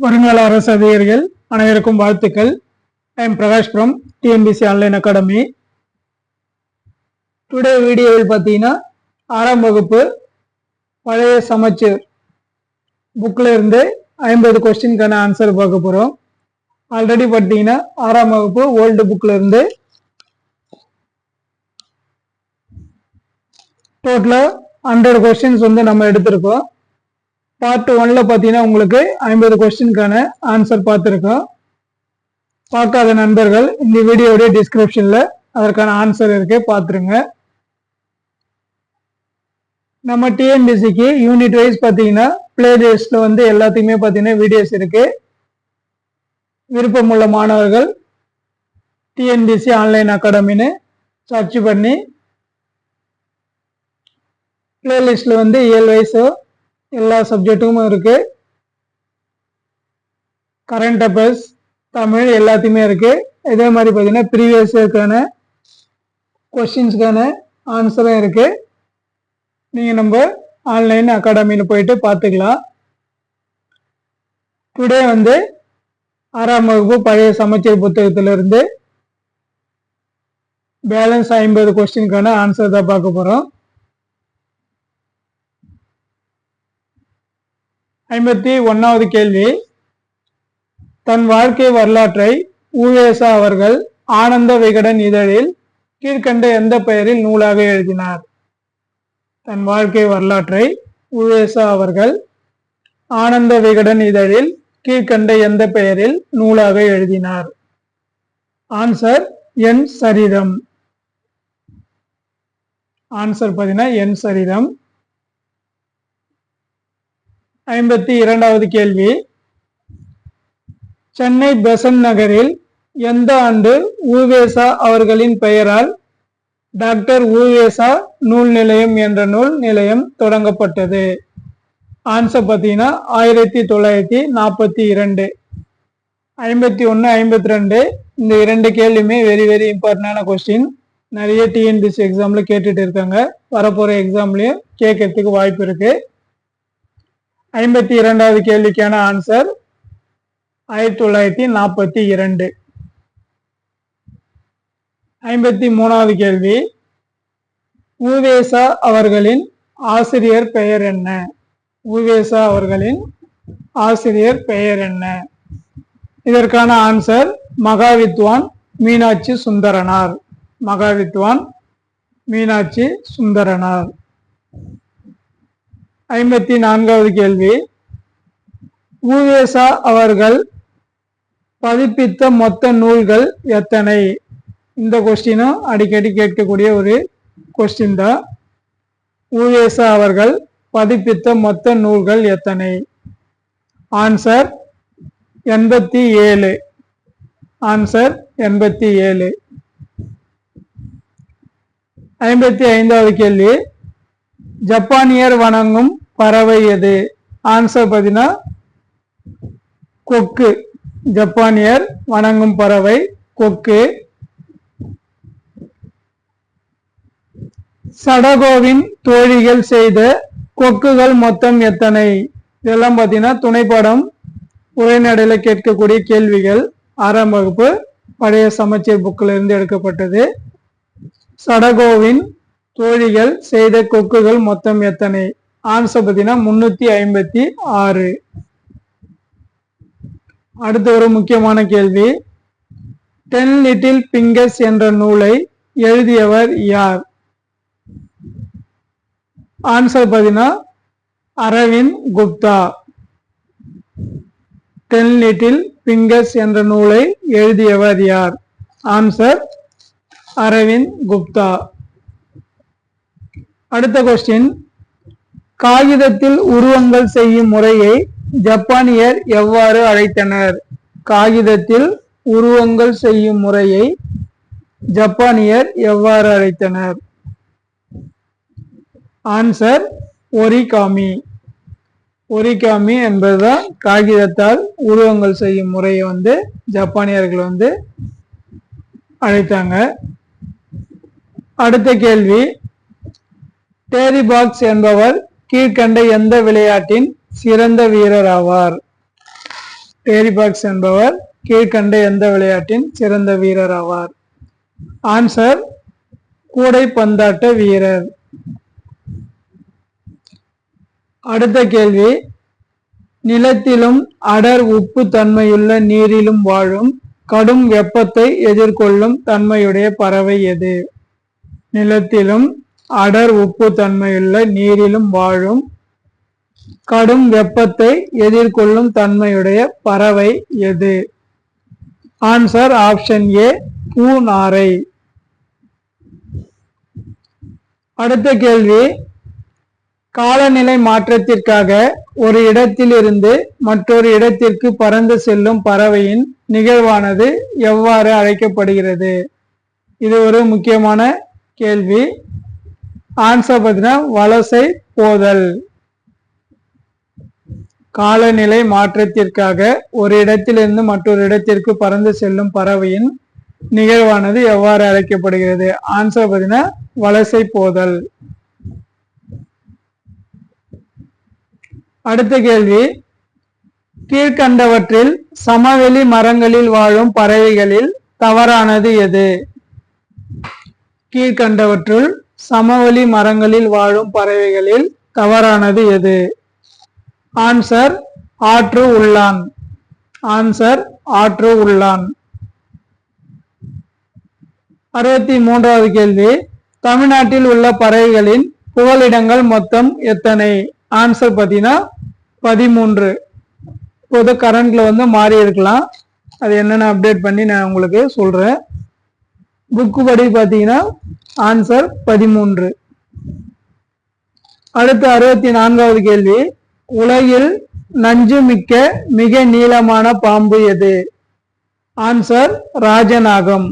வருங்கால அரசு அதிகாரிகள் அனைவருக்கும் வாழ்த்துக்கள். I am Prakash from TNBC Online Academy. Today வீடியோவில் பார்த்தீங்கன்னா 6ஆம் வகுப்பு பழைய சமச்சீர் புக்கில் இருந்து 50 கொஸ்டின்கான ஆன்சர் பார்க்க போகிறோம். ஆல்ரெடி பார்த்தீங்கன்னா 6ஆம் வகுப்பு ஓல்டு புக்கில் இருந்து டோட்டலாக 100 கொஸ்டின்ஸ் நம்ம எடுத்திருக்கோம். பார்ட் 1ல பார்த்தீங்கன்னா உங்களுக்கு 50 கொஸ்டின்கான ஆன்சர் பார்த்துருக்கோம். பார்க்காத நண்பர்கள் இந்த வீடியோடைய டிஸ்கிரிப்ஷனில் அதற்கான ஆன்சர் இருக்கு, பார்த்துருங்க. நம்ம டிஎன்பிசிக்கு யூனிட் வைஸ் பார்த்தீங்கன்னா பிளேலிஸ்ட்ல எல்லாத்தையுமே பார்த்தீங்கன்னா வீடியோஸ் இருக்கு. விருப்பமுள்ள மாணவர்கள் டிஎன்பிசி ஆன்லைன் அகாடமின்னு சர்ச் பண்ணி பிளேலிஸ்ட்ல இயல் வைஸோ எல்லா சப்ஜெக்டும் இருக்கு. கரண்ட் அஃபேர்ஸ், தமிழ் எல்லாத்தையுமே இருக்கு. இதே மாதிரி பார்த்தீங்கன்னா ப்ரீவியஸ் இயர்க்கான கொஸ்டின்ஸ்க்கான ஆன்சரும் இருக்கு. நீங்க நம்ம ஆன்லைன் அகாடமியில் போயிட்டு பார்த்துக்கலாம். டுடே 6ஆம் வகுப்பு பழைய சமச்சீர் புத்தகத்திலிருந்து பேலன்ஸ் 50 கொஸ்டின்கான ஆன்சர் தான் பார்க்க போறோம். 51வது கேள்வி. தன் வாழ்க்கை வரலாற்றை உவேசா அவர்கள் ஆனந்த விகடன் இதழில் கீழ்கண்ட எந்த பெயரில் நூலாக எழுதினார்? தன் வாழ்க்கை வரலாற்றை உவேசா அவர்கள் ஆனந்த விகடன் இதழில் கீழ்கண்ட எந்த பெயரில் நூலாக எழுதினார்? ஆன்சர் என் சரிதம். ஆன்சர் பார்த்தீங்கன்னா என் சரிதம். 52வது கேள்வி. சென்னை பெசன்ட் நகரில் எந்த ஆண்டு உவேசா அவர்களின் பெயரால் டாக்டர் உவேசா நூல் நிலையம் என்ற நூல் நிலையம் தொடங்கப்பட்டது? ஆன்சர் பார்த்தீங்கன்னா 1942. 51, 52 இந்த 2 கேள்வியுமே வெரி வெரி இம்பார்ட்டன்டான கொஸ்டின். நிறைய டிஎன்பிசி எக்ஸாம்ல கேட்டுட்டு இருக்காங்க. வரப்போற எக்ஸாம்லயும் கேட்கறதுக்கு வாய்ப்பு இருக்கு. 52வது கேள்விக்கான ஆன்சர் 1942. 53வது கேள்வி. உவேசா அவர்களின் ஆசிரியர் பெயர் என்ன? உவேசா அவர்களின் ஆசிரியர் பெயர் என்ன? இதற்கான ஆன்சர் மகாவித்வான் மீனாட்சி சுந்தரனார். மகாவித்வான் மீனாட்சி சுந்தரனார். 54வது கேள்வி. உவேசா அவர்கள் பதிப்பித்த மொத்த நூல்கள் எத்தனை? இந்த கொஸ்டினும் அடிக்கடி கேட்கக்கூடிய ஒரு கொஸ்டின் தான். உவேசா அவர்கள் பதிப்பித்த மொத்த நூல்கள் எத்தனை? ஆன்சர் 87. ஆன்சர் 87. 55வது கேள்வி. ஜப்பானியர் வணங்கும் பறவை எது? ஆன்சர் பார்த்தீங்கன்னா கொக்கு. ஜப்பானியர் வணங்கும் பறவை கொக்கு. சடகோவின் தோழிகள் செய்த கொக்குகள் மொத்தம் எத்தனை? இதெல்லாம் பார்த்தீங்கன்னா துணைப்பாடம் உரைநடையில கேட்கக்கூடிய கேள்விகள். 6ஆம் வகுப்பு பழைய சமச்சீர் புக்கில் இருந்து எடுக்கப்பட்டது. சடகோவின் தோழிகள் செய்த கொக்குகள் மொத்தம் எத்தனை? ஆன்சர் பார்த்தீங்கன்னா 356. அடுத்த ஒரு முக்கியமான கேள்வி. 10 லிட்டில் பிங்கர்ஸ் என்ற நூலை எழுதியவர் யார்? ஆன்சர் பார்த்தீங்கன்னா அரவிந்த் குப்தா. 10 லிட்டில் பிங்கர்ஸ் என்ற நூலை எழுதியவர் யார்? ஆன்சர் அரவிந்த் குப்தா. அடுத்த கொஸ்டின். காகிதத்தில் உருவங்கள் செய்யும் முறையை ஜப்பானியர் எவ்வாறு அழைத்தனர்? காகிதத்தில் உருவங்கள் செய்யும் முறையை ஜப்பானியர் எவ்வாறு அழைத்தனர்? Answer origami. ஒரிகாமி என்பதுதான் காகிதத்தால் உருவங்கள் செய்யும் முறையை ஜப்பானியர்கள் அழைத்தாங்க. அடுத்த கேள்வி. டேரி பாக்ஸ் என்பவர் கீழ்கண்ட எந்த விளையாட்டின் சிறந்த வீரர் ஆவார்? டேரி பாக்ஸ் என்பவர் கீழ்கண்ட எந்த விளையாட்டின் சிறந்த வீரர் ஆவார்? ஆன்சர் கூடைப்பந்தாட்ட வீரர். அடுத்த கேள்வி, நிலத்திலும் அடர் உப்பு தன்மையுள்ள நீரிலும் வாழும் கடும் வெப்பத்தை எதிர்கொள்ளும் தன்மையுடைய பறவை எது? நிலத்திலும் அடர் உப்பு தன்மையுள்ள நீரிலும் வாழும் கடும் வெப்பத்தை எதிர்கொள்ளும் தன்மையுடைய பறவை எது? ஆன்சர் ஆப்ஷன் ஏ, பூநாரை. அடுத்த கேள்வி, காலநிலை மாற்றத்திற்காக ஒரு இடத்தில் இருந்து மற்றொரு இடத்திற்கு பறந்து செல்லும் பறவையின் நிகழ்வானது எவ்வாறு அழைக்கப்படுகிறது? இது ஒரு முக்கியமான கேள்வி. ஆன்சர் பார்த்தீங்கன்னா வலசை போதல். காலநிலை மாற்றத்திற்காக ஒரு இடத்திலிருந்து மற்றொரு இடத்திற்கு பறந்து செல்லும் பறவையின் நிகழ்வானது எவ்வாறு அழைக்கப்படுகிறது? ஆன்சர் பார்த்தீங்கன்னா வலசை போதல். அடுத்த கேள்வி, கீழ்கண்டவற்றில் சமவெளி மரங்களில் வாழும் பறவைகளில் தவறானது எது? கீழ்கண்டவற்றுள் சமவெளி மரங்களில் வாழும் பறவைகளில் தவறானது எது? ஆன்சர் ஆற்று உள்ளான். ஆன்சர் ஆற்று உள்ளான். 63வது கேள்வி, தமிழ்நாட்டில் உள்ள பறவைகளின் புகலிடங்கள் மொத்தம் எத்தனை? ஆன்சர் பார்த்தீங்கன்னா 13. இப்போது கரண்ட்ல மாறி இருக்கலாம், அது என்னென்ன அப்டேட் பண்ணி நான் உங்களுக்கு சொல்றேன். புக்கு படி பார்த்தீங்கன்னா ஆன்சர் 13. அடுத்து 64வது கேள்வி, உலகில் நஞ்சு மிக்க மிக நீளமான பாம்பு எது? ஆன்சர் ராஜநாகம்.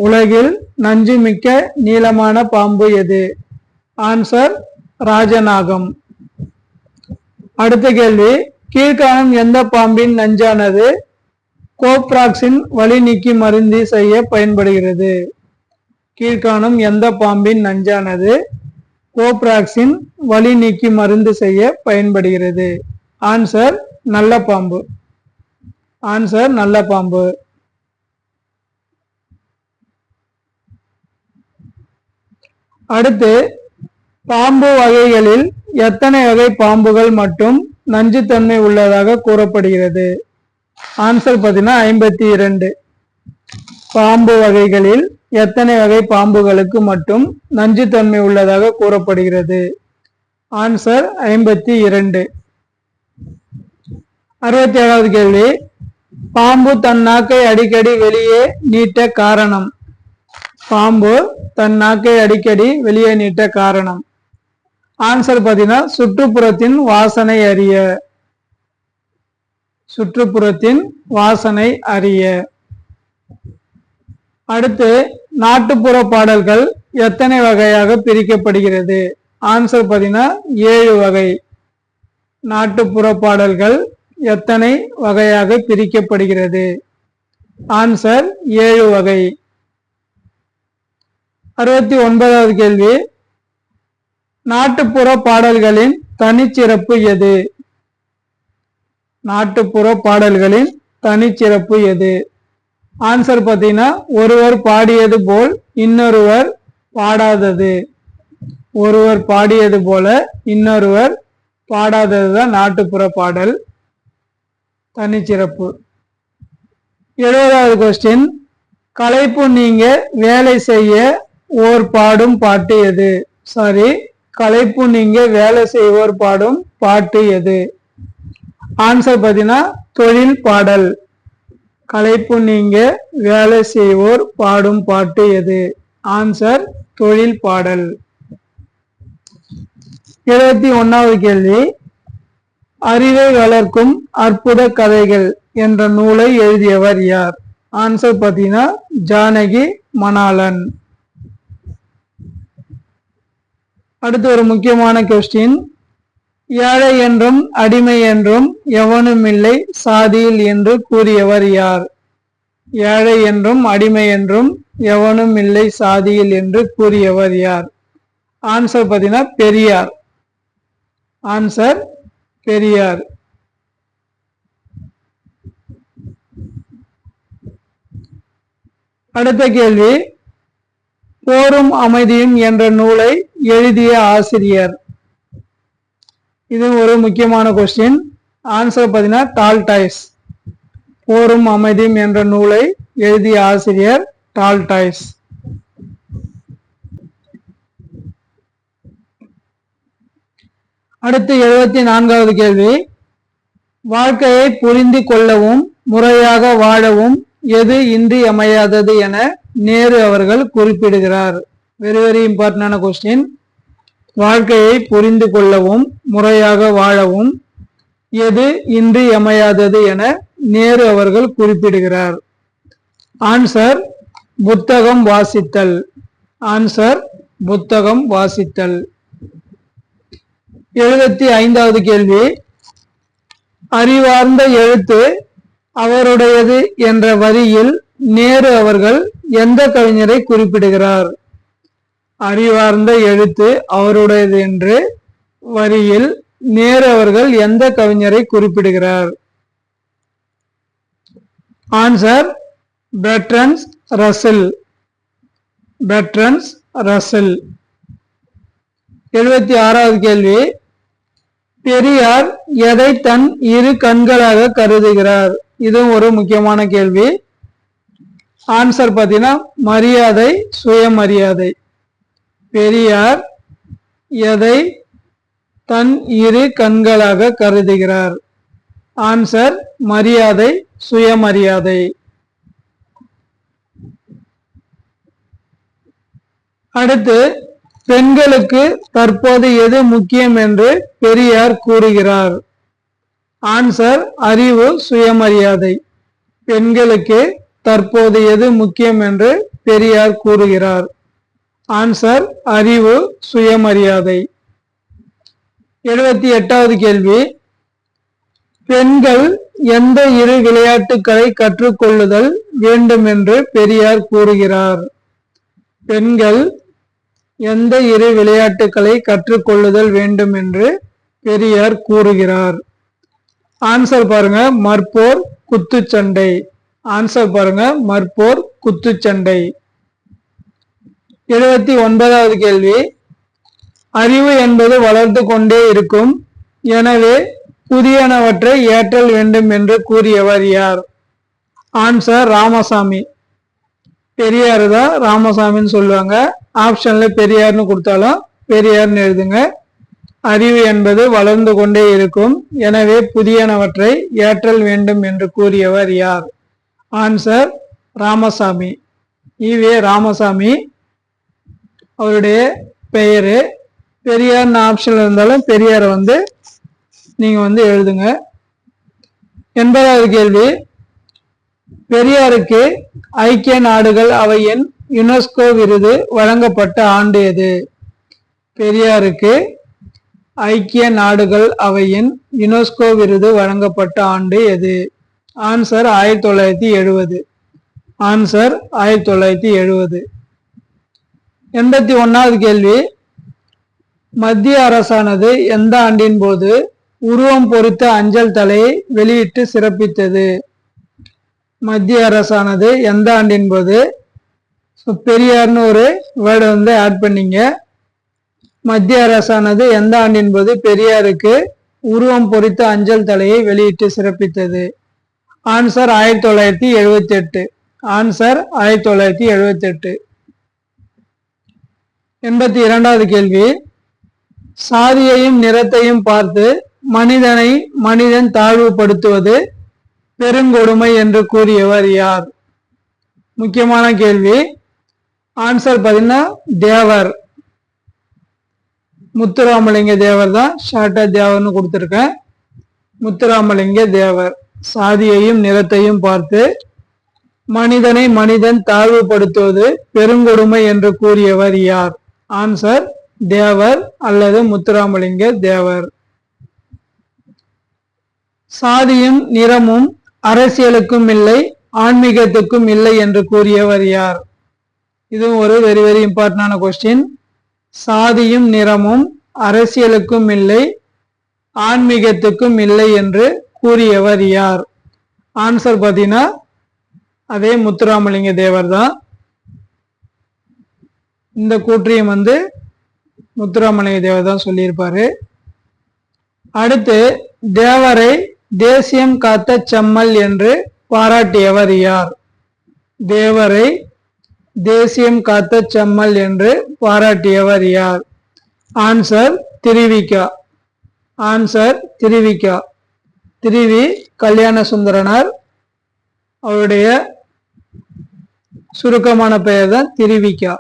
உலகில் நஞ்சு மிக்க நீளமான பாம்பு எது? ஆன்சர் ராஜநாகம். அடுத்த கேள்வி, கீழ்காணும் எந்த பாம்பின் நஞ்சானது கோப்ராக்சின் வலி நீக்கி மருந்து செய்ய பயன்படுகிறது? கீழ்காணும் எந்த பாம்பின் நஞ்சானது கோப்ராக்சின் வலி நீக்கி மருந்து செய்ய பயன்படுகிறது? ஆன்சர் நல்ல பாம்பு. ஆன்சர் நல்ல பாம்பு. அடுத்து, பாம்பு வகைகளில் எத்தனை வகை பாம்புகள் மட்டும் நஞ்சுத்தன்மை உள்ளதாக கூறப்படுகிறது? ஆன்சர் பார்த்தீங்கன்னா 52. பாம்பு வகைகளில் எத்தனை வகை பாம்புகளுக்கு மட்டும் நஞ்சுத்தன்மை உள்ளதாக கூறப்படுகிறது? ஆன்சர் 52. 67வது கேள்வி, பாம்பு தன் நாக்கை அடிக்கடி வெளியே நீட்ட காரணம்? பாம்பு தன் நாக்கை அடிக்கடி வெளியே நீட்ட காரணம்? ஆன்சர் பார்த்தீங்கன்னா சுற்றுப்புறத்தின் வாசனை அறிய. சுற்றுப்புறத்தின் வாசனை அறிய. அடுத்து, நாட்டுப்புற பாடல்கள் எத்தனை வகையாக பிரிக்கப்படுகிறது? ஆன்சர் பார்த்தீங்கன்னா 7 வகை. நாட்டுப்புற பாடல்கள் எத்தனை வகையாக பிரிக்கப்படுகிறது? ஆன்சர் 7 வகை. 69வது கேள்வி, நாட்டுப்புற பாடல்களின் தனிச்சிறப்பு எது? நாட்டுப்புற பாடல்களின் தனிச்சிறப்பு எது? ஆன்சர் பார்த்தீங்கன்னா ஒருவர் பாடியது போல் இன்னொருவர் பாடாதது. ஒருவர் பாடியது போல இன்னொருவர் பாடாததுதான் நாட்டுப்புற பாடல் தனிச்சிறப்பு. 70வது கொஸ்டின், களைப்பு நீங்க வேலை செய்ய ஓர் பாடும் பாட்டு எது? களைப்பு நீங்க வேலை செய்வோர் பாடும் பாட்டு எது? ஆன்சர் பார்த்தீங்கன்னா தொழில் பாடல். களைப்பு நீங்க வேலை செய்வோர் பாடும் பாட்டு எது? ஆன்சர் தொழில் பாடல். 71வது கேள்வி, அறிவை வளர்க்கும் அற்புத கதைகள் என்ற நூலை எழுதியவர் யார்? ஆன்சர் பார்த்தீங்கன்னா ஜானகி மணாளன். அடுத்து ஒரு முக்கியமான கொஸ்டின், ஏழை என்றும் அடிமை என்றும் எவனும் இல்லை சாதியில் என்று கூறியவர் யார்? ஏழை என்றும் அடிமை என்றும் எவனும் இல்லை சாதியில் என்று கூறியவர் யார்? ஆன்சர் பார்த்தீங்கன்னா பெரியார். ஆன்சர் பெரியார். அடுத்த கேள்வி, போரும் அமைதியும் என்ற நூலை எழுதிய ஆசிரியர். இது ஒரு முக்கியமான கொஸ்டின். ஆன்சர் பார்த்தீங்கன்னா டால்டாய்ஸ். போரும் அமைதியும் என்ற நூலை எழுதிய ஆசிரியர் டால்டாய்ஸ். அடுத்து 74வது கேள்வி, வாழ்க்கையை புரிந்து கொள்ளவும் முறையாக வாழவும் எது இன்றியமையாதது என நேரு அவர்கள் குறிப்பிடுகிறார். வெரி வெரி இம்பார்ட்டன்டான கொஸ்டின். வாழ்க்கையை புரிந்து கொள்ளவும் முறையாக வாழவும் எது இன்றியமையாதது என நேரு அவர்கள் குறிப்பிடுகிறார். ஆன்சர் புத்தகம் வாசித்தல். ஆன்சர் புத்தகம் வாசித்தல். 75வது கேள்வி, அறிவார்ந்த எழுத்து அவருடையது என்ற வரியில் நேரு அவர்கள் எந்த கவிஞரை குறிப்பிடுகிறார்? அறிவார்ந்த எழுத்து அவருடையது என்று வரியில் நேரு அவர்கள் எந்த கவிஞரை குறிப்பிடுகிறார்? Answer Bertrand Russell. Bertrand Russell. 76வது கேள்வி, பெரியார் எதை தன் இரு கண்களாக கருதுகிறார்? இதுவும் ஒரு முக்கியமான கேள்வி. ஆன்சர் பார்த்தீங்கன்னா மரியாதை, சுயமரியாதை. பெரியார் எதை தன் இரு கண்களாக கருதுகிறார்? ஆன்சர் மரியாதை, சுயமரியாதை. அடுத்து, பெண்களுக்கு தற்போது எது முக்கியம் என்று பெரியார் கூறுகிறார்? ஆன்சர் அறிவு, சுயமரியாதை. பெண்களுக்கு தற்போது எது முக்கியம் என்று பெரியார் கூறுகிறார்? ஆன்சர் அறிவு, சுயமரியாதை. 78வது கேள்வி, பெண்கள் எந்த இரு விளையாட்டுகளை கற்றுக்கொள்ளுதல் வேண்டும் என்று பெரியார் கூறுகிறார்? பெண்கள் எந்த இரு விளையாட்டுகளை கற்றுக்கொள்ளுதல் வேண்டும் என்று பெரியார் கூறுகிறார்? ஆன்சர் பாருங்க, மற்போர், குத்துச்சண்டை. ஆன்சர் பாருங்க, மற்போர், குத்துச்சண்டை. 79வது கேள்வி, அறிவு என்பது வளர்ந்து கொண்டே இருக்கும், எனவே புதியனவற்றை ஏற்றல் வேண்டும் என்று கூறியவர் யார்? ஆன்சர் ராமசாமி. பெரியார் தான் ராமசாமின்னு சொல்லுவாங்க. ஆப்ஷன்ல பெரியார்னு கொடுத்தாலும் பெரியார்னு எழுதுங்க. அறிவு என்பது வளர்ந்து கொண்டே இருக்கும், எனவே புதியனவற்றை ஏற்றல் வேண்டும் என்று கூறியவர் யார்? ஆன்சர் ராமசாமி. ஈவே ராமசாமி அவருடைய பெயரு. பெரியார்னு ஆப்ஷன்ல இருந்தாலும் பெரியாரை நீங்க எழுதுங்க. 80வது கேள்வி, பெரியாருக்கு ஐக்கிய நாடுகள் அவையின் யுனெஸ்கோ விருது வழங்கப்பட்ட ஆண்டு எது? பெரியாருக்கு ஐக்கிய நாடுகள் அவையின் யுனெஸ்கோ விருது வழங்கப்பட்ட ஆண்டு எது? ஆன்சர் 1970. ஆன்சர் 1970. 81வது கேள்வி, மத்திய அரசானது எந்த ஆண்டின் போது உருவம் பொறித்த அஞ்சல் தலையை வெளியிட்டு சிறப்பித்தது? மத்திய அரசானது எந்த ஆண்டின் போது, பெரியார்னு ஒரு வேர்டு ஆட் பண்ணீங்க. மத்திய அரசானது எந்த ஆண்டின் போது பெரியாருக்கு உருவம் பொறித்த அஞ்சல் தலையை வெளியிட்டு சிறப்பித்தது? ஆன்சர் 1978. ஆன்சர் 1978. 82வது கேள்வி, சாதியையும் நிறத்தையும் பார்த்து மனிதனை மனிதன் தாழ்வுபடுத்துவது பெருங்கொடுமை என்று கூறியவர் யார்? முக்கியமான கேள்வி. ஆன்சர் பார்த்தீங்கன்னா தேவர். முத்துராமலிங்க தேவர் தான், ஷார்ட்டா தேவர்னு கொடுத்துருக்கேன். முத்துராமலிங்க தேவர். சாதியையும் நிறத்தையும் பார்த்து மனிதனை மனிதன் தாழ்வுபடுத்துவது பெருங்கொடுமை என்று கூறியவர் யார்? ஆன்சர் தேவர் அல்லது முத்துராமலிங்க தேவர். சாதியும் நிறமும் அரசியலுக்கும் இல்லை, ஆன்மீகத்துக்கும் இல்லை என்று கூறியவர் யார்? இதுவும் ஒரு வெரி வெரி இம்பார்ட்டன்டான கொஸ்டின். சாதியும் நிறமும் அரசியலுக்கும் இல்லை, ஆன்மீகத்துக்கும் இல்லை என்று கூறியவர் யார்? ஆன்சர் பார்த்தீங்கன்னா அதே முத்துராமலிங்க தேவர் தான். இந்த கூற்றையும் முத்துராமலிங்க தேவர் தான் சொல்லியிருப்பாரு. அடுத்து, தேவரை தேசியம் காத்த செம்மல் என்று பாராட்டியவர் யார்? தேவரை தேசியம் காத்த செம்மல் என்று பாராட்டியவர் யார்? ஆன்சர் திருவிக்கா. ஆன்சர் திருவிக்கா. திருவி கல்யாண சுந்தரனார், அவருடைய சுருக்கமான பெயர் தான் திருவிக்கா.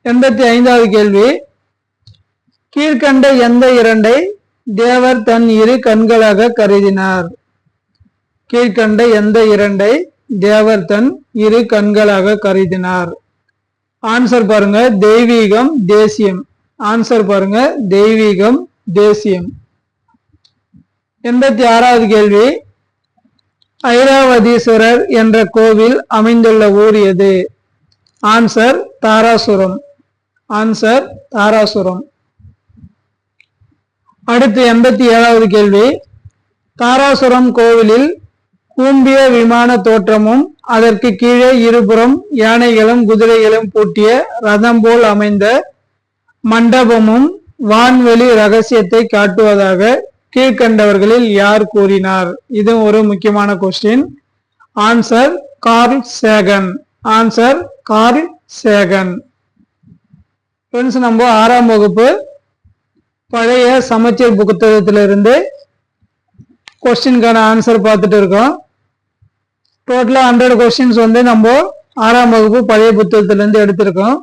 85வது கேள்வி, கீழ்கண்ட எந்த இரண்டை தேவர் தன் இரு கண்களாக கருதினார்? கீழ்கண்ட எந்த இரண்டை தேவர் தன் இரு கண்களாக கருதினார்? ஆன்சர் பாருங்க, தெய்வீகம் தேசியம். ஆன்சர் பாருங்க, தெய்வீகம் தேசியம். 86வது கேள்வி, ஐராவதீஸ்வரர் என்ற கோவில் அமைந்துள்ள ஊர் எது? ஆன்சர் தாராசுரம். ஆன்சர் தாராசுரம். அடுத்து 87வது கேள்வி, தாராசுரம் கோவிலில் கூம்பிய விமான தோற்றமும் அதற்கு கீழே இருபுறம் யானைகளும் குதிரைகளும் பூட்டிய ரதம் போல் அமைந்த மண்டபமும் வான்வெளி ரகசியத்தை காட்டுவதாக கீழ்கண்டவர்களில் யார் கூறினார்? இது ஒரு முக்கியமான question. Answer Carl Sagan. Answer Carl Sagan. Friends, நம்ம 6ஆம் வகுப்பு பழைய சமச்சீர் புத்தகத்திலிருந்து கொஸ்டின்கான ஆன்சர் பார்த்துட்டு இருக்கோம். டோட்டலா 100 கொஸ்டின்ஸ் நம்ம 6ஆம் வகுப்பு பழைய புத்தகத்திலிருந்து எடுத்திருக்கோம்.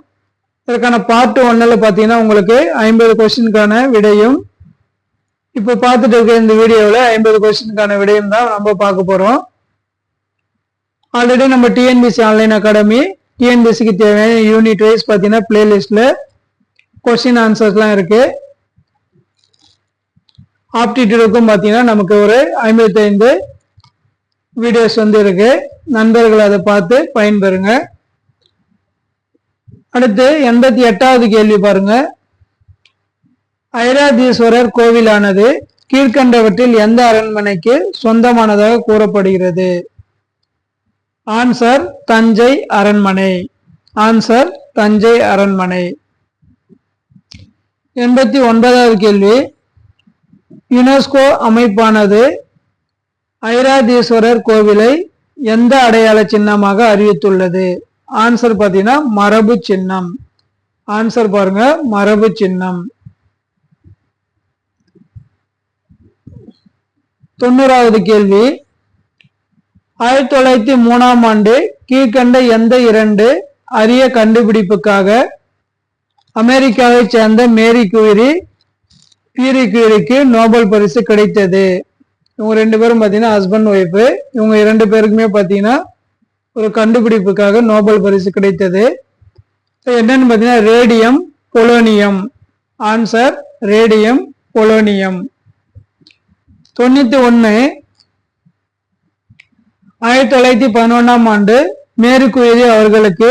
இதற்கான பார்ட் 1ல பாத்தீங்கன்னா உங்களுக்கு 50 கொஸ்டின்கான விடையும், இப்ப பார்த்துட்டு இருக்க இந்த வீடியோவில் 50 கொஸ்டின்கான விடையும் தான் நம்ம பார்க்க போறோம். ஆல்ரெடி நம்ம டிஎன்பிசி ஆன்லைன் அகாடமி டிஎன்பிசிக்கு தேவையான யூனிட் வைஸ் பாத்தீங்கன்னா பிளேலிஸ்ட்ல கொஸ்டின் ஆன்சர்ஸ்லாம் இருக்கு. ஆப்டிடியூடுக்கும் பாத்தீங்கன்னா நமக்கு ஒரு 55 வீடியோஸ் இருக்கு. நண்பர்கள் அதை பார்த்து பயன்பெறுங்க. அடுத்து 88வது கேள்வி பாருங்க, ஐராதீஸ்வரர் கோவிலானது கீழ்கண்டவற்றில் எந்த அரண்மனைக்கு சொந்தமானதாக கூறப்படுகிறது? ஆன்சர் தஞ்சை அரண்மனை. ஆன்சர் தஞ்சை அரண்மனை. 89வது கேள்வி, யுனெஸ்கோ அமைப்பானது ஐராதீஸ்வரர் கோவிலை எந்த அடையாள சின்னமாக அறிவித்துள்ளது? ஆன்சர் பாத்தீங்கன்னா மரபு சின்னம். ஆன்சர் பாருங்க, மரபு சின்னம். 90வது கேள்வி, 1903ஆம் ஆண்டு கீழ்கண்ட எந்த 2 அரிய கண்டுபிடிப்புக்காக அமெரிக்காவை சேர்ந்த மேரி கியூரிக்கு நோபல் பரிசு கிடைத்தது? இவங்க 2 பேரும் பாத்தீங்கன்னா ஹஸ்பண்ட் ஒய்ஃப். இவங்க 2 பேருக்குமே பாத்தீங்கன்னா ஒரு கண்டுபிடிப்புக்காக நோபல் பரிசு கிடைத்தது. என்னன்னு பாத்தீங்கன்னா radium polonium. Answer radium polonium. 91, 1911ஆம் ஆண்டு மேரி கியூரி அவர்களுக்கு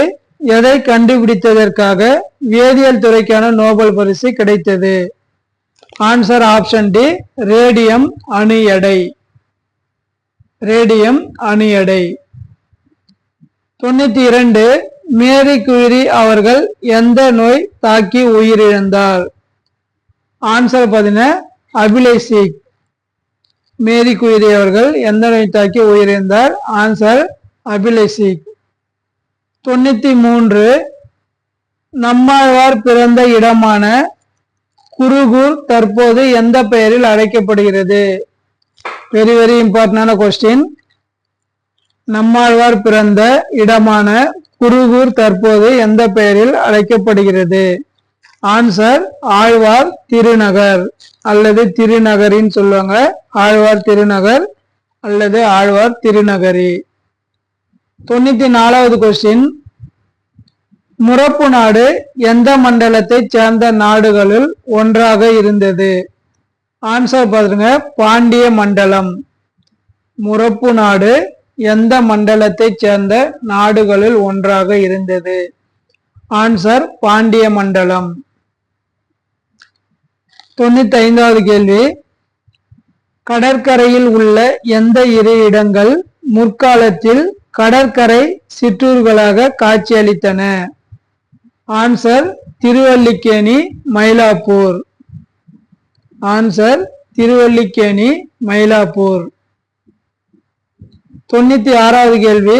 எதை கண்டுபிடித்ததற்காக வேதியியல் துறைக்கான நோபல் பரிசு கிடைத்தது? ஆன்சர் ஆப்ஷன் டி, ரேடியம் அணு எடை. ரேடியம் அணு எடை. 92, மேரி கியூரி அவர்கள் எந்த நோய் தாக்கி உயிரிழந்தார்? ஆன்சர் பாத்தீங்கன்னா அபிலேசிக். மேரி கியூரி அவர்கள் எந்த நோய் தாக்கி உயிரிழந்தார்? ஆன்சர் அபிலேசிக். 93, நம்மாழ்வார் பிறந்த இடமான குருகூர் தற்போது எந்த பெயரில் அழைக்கப்படுகிறது? வெரி வெரி இம்பார்ட்டன்டான கொஸ்டின். நம்மாழ்வார் பிறந்த இடமான குருகூர் தற்போது எந்த பெயரில் அழைக்கப்படுகிறது? ஆன்சர் ஆழ்வார் திருநகர் அல்லது திருநகரின்னு சொல்லுவாங்க. ஆழ்வார் திருநகர் அல்லது ஆழ்வார் திருநகரி. 94வது கொஸ்டின், முறப்பு நாடு எந்த மண்டலத்தை சேர்ந்த நாடுகளுள் ஒன்றாக இருந்தது? ஆன்சர் பாருங்க, பாண்டிய மண்டலம். முறப்பு நாடு எந்த மண்டலத்தை சேர்ந்த நாடுகளில் ஒன்றாக இருந்தது? ஆன்சர் பாண்டிய மண்டலம். 95வது கேள்வி, கடற்கரையில் உள்ள எந்த 2 இடங்கள் முற்காலத்தில் கடற்கரை சிற்றூர்களாக காட்சியளித்தன? ஆன்சர் திருவல்லிக்கேணி மயிலாப்பூர். ஆன்சர் திருவல்லிக்கேணி மயிலாப்பூர். 96வது கேள்வி,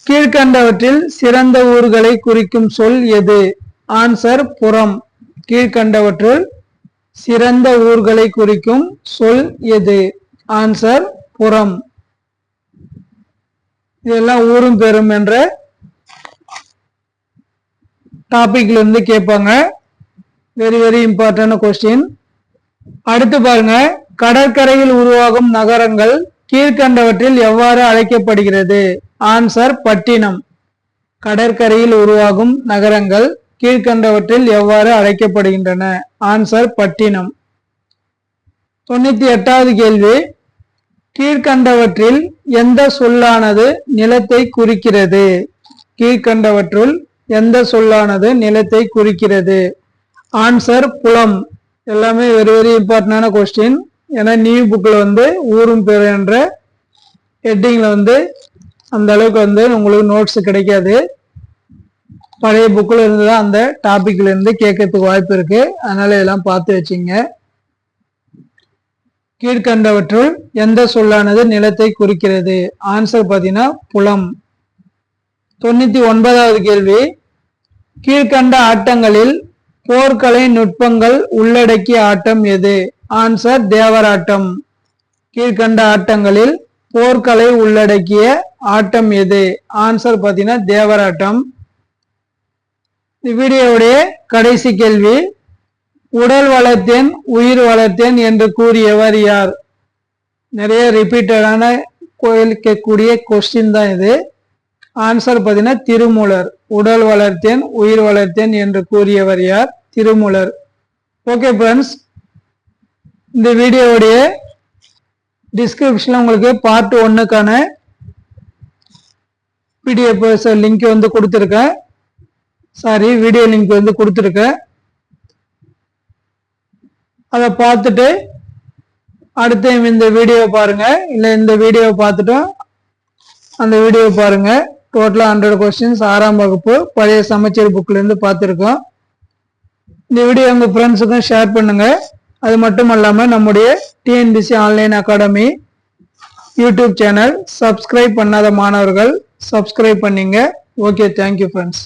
கீழ்கண்டவற்றில் சிறந்த ஊர்களை குறிக்கும் சொல் எது? ஆன்சர் புறம். கீழ்கண்டவற்றில் சிறந்த ஊர்களை குறிக்கும் சொல் எது? ஆன்சர் புறம். இதெல்லாம் ஊரும் பெரும் என்ற டாபிக்ல இருந்து கேட்பாங்க. Very very important question. அடுத்து பாருங்க, கடற்கரையில் உருவாகும் நகரங்கள் கீழ்கண்டவற்றில் எவ்வாறு அழைக்கப்படுகிறது? ஆன்சர் பட்டினம். கடற்கரையில் உருவாகும் நகரங்கள் கீழ்கண்டவற்றில் எவ்வாறு அழைக்கப்படுகின்றன? ஆன்சர் பட்டினம். 98வது கேள்வி, கீழ்கண்டவற்றில் எந்த சொல்லானது நிலத்தை குறிக்கிறது? கீழ்கண்டவற்றுள் எந்த சொல்லானது நிலத்தை குறிக்கிறது? ஆன்சர் புலம். எல்லாமே வெரி வெரி இம்பார்ட்டன்டான கொஸ்டின். ஏன்னா நியூ புக்ல ஊரும் பேர் என்ற ஹெட்டிங்ல அந்த அளவுக்கு உங்களுக்கு நோட்ஸ் கிடைக்காது. பழைய புக்ல இருந்து தான் அந்த டாபிக்ல இருந்து கேட்கறதுக்கு வாய்ப்பு இருக்கு. அதனால இதெல்லாம் பார்த்து வச்சுங்க. கீழ்கண்டவற்றுள் எந்த சொல்லானது நிலத்தை குறிக்கிறது? ஆன்சர் பாத்தீங்கன்னா புலம். 99வது கேள்வி, கீழ்கண்ட ஆட்டங்களில் போர்க்கலை நுட்பங்கள் உள்ளடக்கிய ஆட்டம் எது? ஆன்சர் தேவராட்டம். கீழ்கண்ட ஆட்டங்களில் போர்க்கலை உள்ளடக்கிய ஆட்டம் எது? ஆன்சர் பாத்தீங்கன்னா தேவராட்டம். வீடியோவுடைய கடைசி கேள்வி, உடல் வளர்த்தேன் உயிர் வளர்த்தேன் என்று கூறியவர் யார்? நிறைய ரிப்பீட்டடான கேட்கக்கூடிய கொஸ்டின் தான் இது. ஆன்சர் பாத்தீங்கன்னா திருமூலர். உடல் வளர்த்தேன் உயிர் வளர்த்தேன் என்று கூறியவர் யார்? திருமூலர். ஓகே ஃப்ரெண்ட்ஸ், இந்த வீடியோவுடைய டிஸ்கிரிப்ஷன்ல உங்களுக்கு பார்ட் 1க்கான பிடிஎஃப் லிங்க் கொடுத்துருக்கேன். வீடியோ லிங்க் கொடுத்துருக்கேன். அதை பார்த்துட்டு அடுத்து இந்த வீடியோ பாருங்க, இல்ல இந்த வீடியோவை பார்த்துட்டும் அந்த வீடியோவை பாருங்க. டோட்டலா 100 கொஸ்டின்ஸ் 6ஆம் வகுப்பு பழைய சமச்சீர் புக்ல இருந்து பார்த்துருக்கோம். இந்த வீடியோ உங்க ஃப்ரெண்ட்ஸுக்கும் ஷேர் பண்ணுங்க. அது மட்டும் இல்லாம நம்முடைய TNPSC online academy YouTube channel subscribe பண்ணாத மாணவர்கள் சப்ஸ்கிரைப் பண்ணீங்க. Okay, thank you friends.